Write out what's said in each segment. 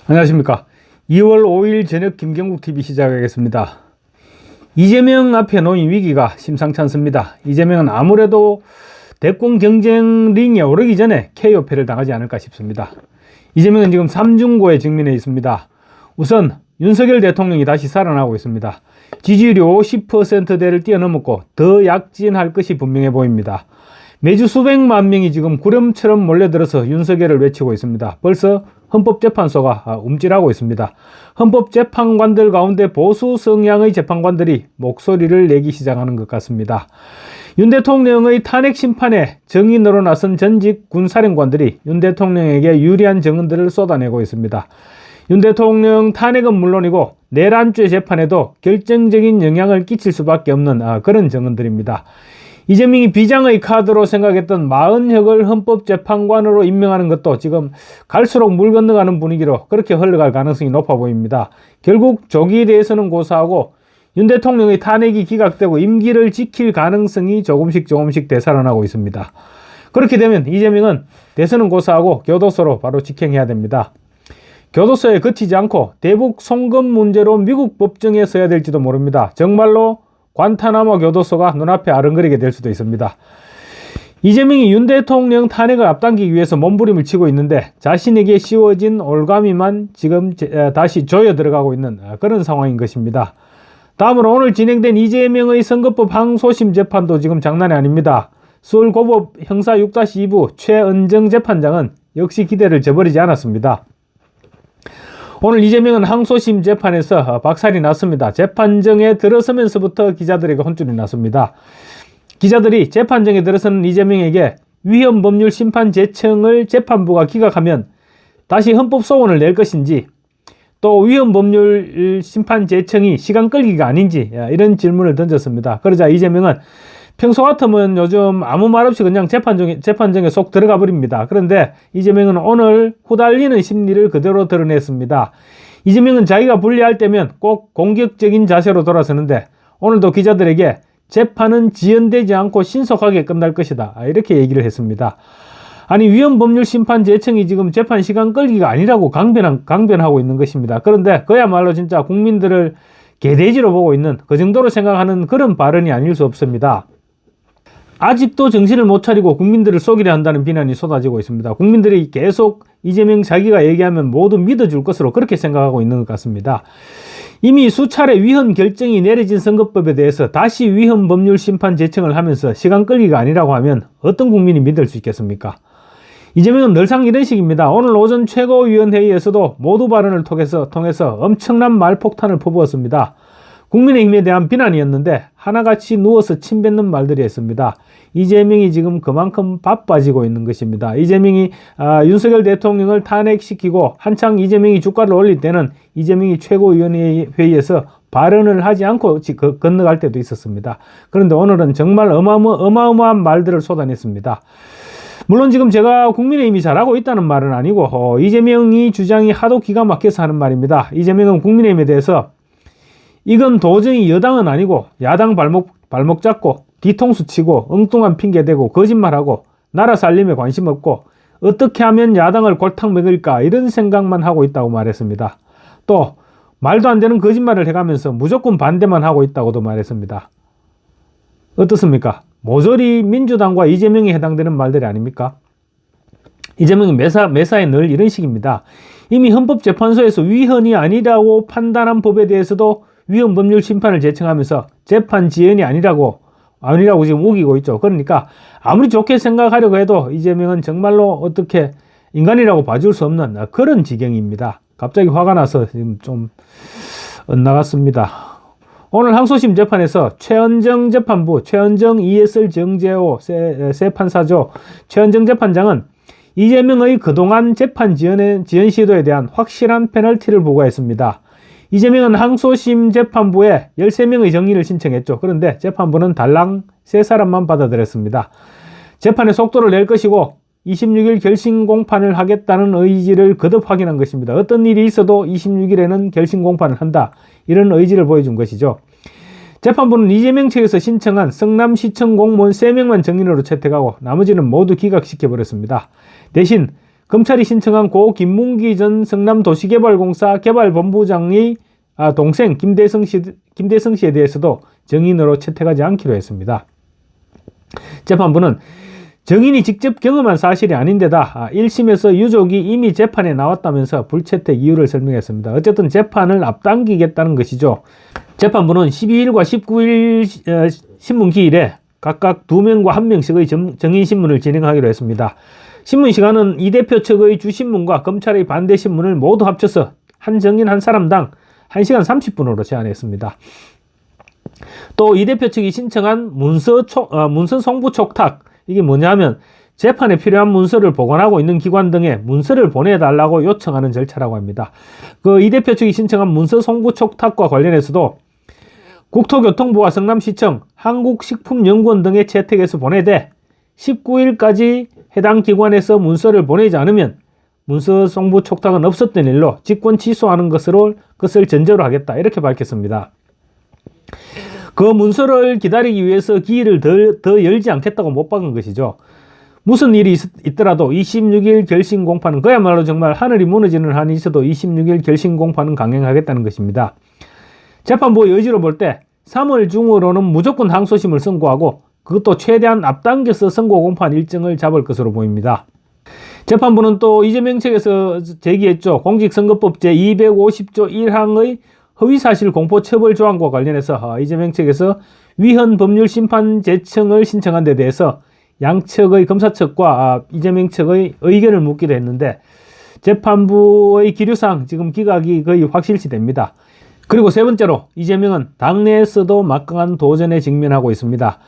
안녕하십니까. 2월 5일 저녁 김경국TV 시작하겠습니다. 이재명 앞에 놓인 위기가 심상치 않습니다. 이재명은 아무래도 대권 경쟁 링에 오르기 전에 KO패를 당하지 않을까 싶습니다. 이재명은 지금 삼중고에 직면해 있습니다. 우선 윤석열 대통령이 다시 살아나고 있습니다. 지지율이 50%대를 뛰어넘었고 더 약진할 것이 분명해 보입니다. 매주 수백만 명이 지금 구름처럼 몰려들어서 윤석열을 외치고 있습니다. 벌써 헌법재판소가 움찔하고 있습니다. 헌법재판관들 가운데 보수 성향의 재판관들이 목소리를 내기 시작하는 것 같습니다. 윤 대통령의 탄핵 심판에 정인으로 나선 전직 군사령관들이 윤 대통령에게 유리한 증언들을 쏟아내고 있습니다. 윤 대통령 탄핵은 물론이고 내란죄 재판에도 결정적인 영향을 끼칠 수밖에 없는 그런 증언들입니다. 이재명이 비장의 카드로 생각했던 마은혁을 헌법재판관으로 임명하는 것도 지금 갈수록 물 건너가는 분위기로 그렇게 흘러갈 가능성이 높아 보입니다. 결국 조기에 대해서는 고사하고 윤 대통령의 탄핵이 기각되고 임기를 지킬 가능성이 조금씩 되살아나고 있습니다. 그렇게 되면 이재명은 대선은 고사하고 교도소로 바로 직행해야 됩니다. 교도소에 그치지 않고 대북 송금 문제로 미국 법정에 서야 될지도 모릅니다. 정말로 관타나모 교도소가 눈앞에 아른거리게 될 수도 있습니다. 이재명이 윤 대통령 탄핵을 앞당기기 위해서 몸부림을 치고 있는데 자신에게 씌워진 올가미만 지금 다시 조여 들어가고 있는 그런 상황인 것입니다. 다음으로 오늘 진행된 이재명의 선거법 항소심 재판도 지금 장난이 아닙니다. 서울고법 형사 6-2부 최은정 재판장은 역시 기대를 저버리지 않았습니다. 오늘 이재명은 항소심 재판에서 박살이 났습니다. 재판정에 들어서면서부터 기자들에게 혼쭐이 났습니다. 기자들이 재판정에 들어서는 이재명에게 위헌법률 심판 제청을 재판부가 기각하면 다시 헌법 소원을 낼 것인지 또 위헌법률 심판 제청이 시간 끌기가 아닌지 이런 질문을 던졌습니다. 그러자 이재명은 평소 같으면 요즘 아무 말 없이 그냥 재판정에 쏙 들어가 버립니다. 그런데 이재명은 오늘 후달리는 심리를 그대로 드러냈습니다. 이재명은 자기가 불리할 때면 꼭 공격적인 자세로 돌아서는데 오늘도 기자들에게 재판은 지연되지 않고 신속하게 끝날 것이다. 이렇게 얘기를 했습니다. 아니 위헌법률 심판 제청이 지금 재판 시간 끌기가 아니라고 강변하고 있는 것입니다. 그런데 그야말로 진짜 국민들을 개돼지로 보고 있는 그 정도로 생각하는 그런 발언이 아닐 수 없습니다. 아직도 정신을 못 차리고 국민들을 속이려 한다는 비난이 쏟아지고 있습니다. 국민들이 계속 이재명 자기가 얘기하면 모두 믿어줄 것으로 그렇게 생각하고 있는 것 같습니다. 이미 수차례 위헌 결정이 내려진 선거법에 대해서 다시 위헌 법률 심판 제청을 하면서 시간 끌기가 아니라고 하면 어떤 국민이 믿을 수 있겠습니까? 이재명은 늘상 이런 식입니다. 오늘 오전 최고위원회의에서도 모두 발언을 통해서 엄청난 말폭탄을 퍼부었습니다. 국민의힘에 대한 비난이었는데 하나같이 누워서 침 뱉는 말들이 했습니다. 이재명이 지금 그만큼 바빠지고 있는 것입니다. 이재명이 윤석열 대통령을 탄핵시키고 한창 이재명이 주가를 올릴 때는 이재명이 최고위원회에서 발언을 하지 않고 건너갈 때도 있었습니다. 그런데 오늘은 정말 어마어마한 말들을 쏟아냈습니다. 물론 지금 제가 국민의힘이 잘하고 있다는 말은 아니고 이재명이 주장이 하도 기가 막혀서 하는 말입니다. 이재명은 국민의힘에 대해서 이건 도저히 여당은 아니고 야당 발목 잡고 뒤통수 치고 엉뚱한 핑계 대고 거짓말하고 나라 살림에 관심 없고 어떻게 하면 야당을 골탕 먹일까 이런 생각만 하고 있다고 말했습니다. 또 말도 안 되는 거짓말을 해가면서 무조건 반대만 하고 있다고도 말했습니다. 어떻습니까? 모조리 민주당과 이재명에 해당되는 말들이 아닙니까? 이재명이 매사에 늘 이런 식입니다. 이미 헌법재판소에서 위헌이 아니라고 판단한 법에 대해서도 위헌 법률 심판을 제청하면서 재판 지연이 아니라고 지금 우기고 있죠. 그러니까 아무리 좋게 생각하려고 해도 이재명은 정말로 어떻게 인간이라고 봐줄 수 없는 그런 지경입니다. 갑자기 화가 나서 지금 좀 엇나갔습니다. 오늘 항소심 재판에서 최은정 재판부, 최은정 ESL 정재호 세 판사죠. 최은정 재판장은 이재명의 그동안 재판 지연 시도에 대한 확실한 페널티를 부과했습니다. 이재명은 항소심 재판부에 13명의 정의를 신청했죠. 그런데 재판부는 달랑 3사람만 받아들였습니다. 재판의 속도를 낼 것이고 26일 결심 공판을 하겠다는 의지를 거듭 확인한 것입니다. 어떤 일이 있어도 26일에는 결심 공판을 한다. 이런 의지를 보여준 것이죠. 재판부는 이재명 측에서 신청한 성남시청 공무원 3명만 정인으로 채택하고 나머지는 모두 기각시켜버렸습니다. 대신 검찰이 신청한 고 김문기 전 성남도시개발공사 개발본부장의 동생 김대성 씨에 대해서도 증인으로 채택하지 않기로 했습니다. 재판부는 증인이 직접 경험한 사실이 아닌데다 1심에서 유족이 이미 재판에 나왔다면서 불채택 이유를 설명했습니다. 어쨌든 재판을 앞당기겠다는 것이죠. 재판부는 12일과 19일 신문 기일에 각각 2명과 1명씩의 증인신문을 진행하기로 했습니다. 신문 시간은 이 대표 측의 주신문과 검찰의 반대신문을 모두 합쳐서 한 증인 한 사람당 1시간 30분으로 제한했습니다. 또 이 대표 측이 신청한 문서 송부 촉탁, 이게 뭐냐면 재판에 필요한 문서를 보관하고 있는 기관 등에 문서를 보내달라고 요청하는 절차라고 합니다. 이 대표 측이 신청한 문서 송부 촉탁과 관련해서도 국토교통부와 성남시청, 한국식품연구원 등의 채택해서 보내되 19일까지 해당 기관에서 문서를 보내지 않으면 문서 송부 촉탁은 없었던 일로 직권 취소하는 것을 전제로 하겠다, 이렇게 밝혔습니다. 그 문서를 기다리기 위해서 기일을 더 열지 않겠다고 못 박은 것이죠. 무슨 일이 있더라도 26일 결심 공판은, 그야말로 정말 하늘이 무너지는 한이 있어도 26일 결심 공판은 강행하겠다는 것입니다. 재판부의 의지로 볼 때 3월 중으로는 무조건 항소심을 선고하고 그것도 최대한 앞당겨서 선고 공판 일정을 잡을 것으로 보입니다. 재판부는 또 이재명 측에서 제기했죠. 공직선거법 제250조 1항의 허위사실 공포 처벌 조항과 관련해서 이재명 측에서 위헌 법률 심판 제청을 신청한 데 대해서 양측의 검사 측과 이재명 측의 의견을 묻기도 했는데 재판부의 기류상 지금 기각이 거의 확실시됩니다. 그리고 세 번째로 이재명은 당내에서도 막강한 도전에 직면하고 있습니다.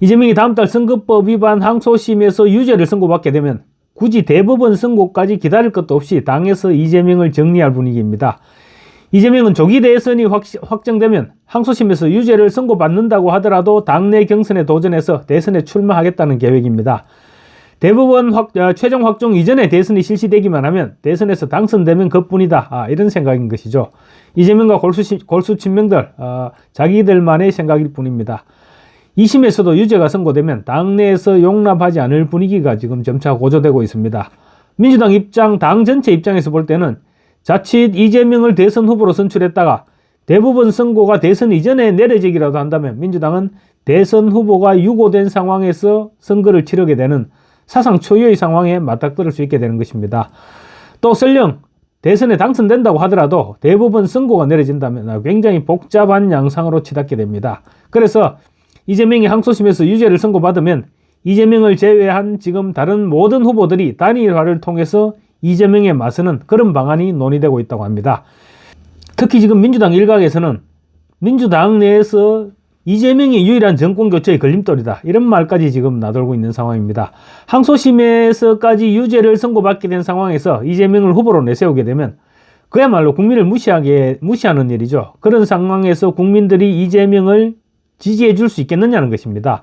이재명이 다음 달 선거법 위반 항소심에서 유죄를 선고받게 되면 굳이 대법원 선고까지 기다릴 것도 없이 당에서 이재명을 정리할 분위기입니다. 이재명은 조기 대선이 확정되면 항소심에서 유죄를 선고받는다고 하더라도 당내 경선에 도전해서 대선에 출마하겠다는 계획입니다. 대법원 최종 확정 이전에 대선이 실시되기만 하면 대선에서 당선되면 그뿐이다, 이런 생각인 것이죠. 이재명과 골수 친명들, 자기들만의 생각일 뿐입니다. 2심에서도 유죄가 선고되면 당내에서 용납하지 않을 분위기가 지금 점차 고조되고 있습니다. 민주당 입장, 당 전체 입장에서 볼 때는 자칫 이재명을 대선 후보로 선출했다가 대법원 선고가 대선 이전에 내려지기라도 한다면 민주당은 대선 후보가 유고된 상황에서 선거를 치르게 되는 사상 초유의 상황에 맞닥뜨릴 수 있게 되는 것입니다. 또 설령 대선에 당선된다고 하더라도 대법원 선고가 내려진다면 굉장히 복잡한 양상으로 치닫게 됩니다. 그래서 이재명이 항소심에서 유죄를 선고받으면 이재명을 제외한 지금 다른 모든 후보들이 단일화를 통해서 이재명에 맞서는 그런 방안이 논의되고 있다고 합니다. 특히 지금 민주당 일각에서는 민주당 내에서 이재명이 유일한 정권교체의 걸림돌이다, 이런 말까지 지금 나돌고 있는 상황입니다. 항소심에서까지 유죄를 선고받게 된 상황에서 이재명을 후보로 내세우게 되면 그야말로 국민을 무시하는 일이죠. 그런 상황에서 국민들이 이재명을 지지해 줄 수 있겠느냐는 것입니다.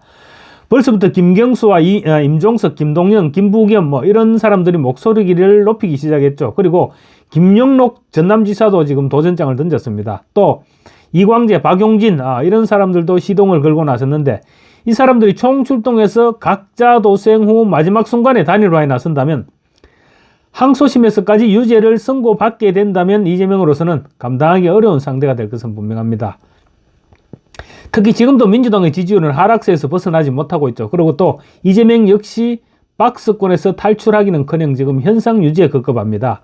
벌써부터 김경수와 임종석, 김동연, 김부겸 이런 사람들이 목소리를 높이기 시작했죠. 그리고 김영록 전남지사도 지금 도전장을 던졌습니다. 또 이광재, 박용진 이런 사람들도 시동을 걸고 나섰는데 이 사람들이 총출동해서 각자 도생 후 마지막 순간에 단일화에 나선다면 항소심에서까지 유죄를 선고받게 된다면 이재명으로서는 감당하기 어려운 상대가 될 것은 분명합니다. 특히 지금도 민주당의 지지율은 하락세에서 벗어나지 못하고 있죠. 그리고 또 이재명 역시 박스권에서 탈출하기는커녕 지금 현상 유지에 급급합니다.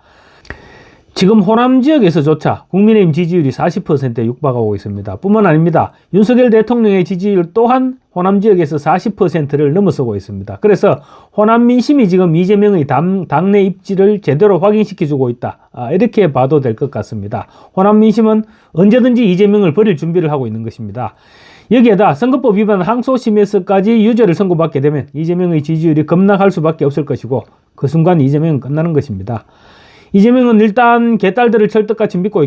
지금 호남 지역에서조차 국민의힘 지지율이 40%에 육박하고 있습니다. 뿐만 아닙니다. 윤석열 대통령의 지지율 또한 호남 지역에서 40%를 넘어서고 있습니다. 그래서 호남 민심이 지금 이재명의 당내 입지를 제대로 확인시켜주고 있다, 이렇게 봐도 될 것 같습니다. 호남 민심은 언제든지 이재명을 버릴 준비를 하고 있는 것입니다. 여기에다 선거법 위반 항소심에서까지 유죄를 선고받게 되면 이재명의 지지율이 급락할 수밖에 없을 것이고 그 순간 이재명은 끝나는 것입니다. 이재명은 일단 개딸들을 철석같이 믿고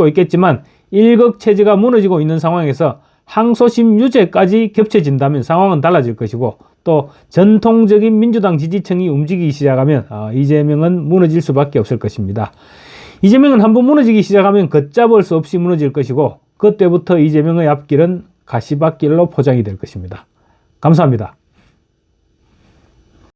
있겠지만 일극체제가 무너지고 있는 상황에서 항소심 유죄까지 겹쳐진다면 상황은 달라질 것이고 또 전통적인 민주당 지지층이 움직이기 시작하면 이재명은 무너질 수밖에 없을 것입니다. 이재명은 한번 무너지기 시작하면 걷잡을 수 없이 무너질 것이고 그때부터 이재명의 앞길은 가시밭길로 포장이 될 것입니다. 감사합니다.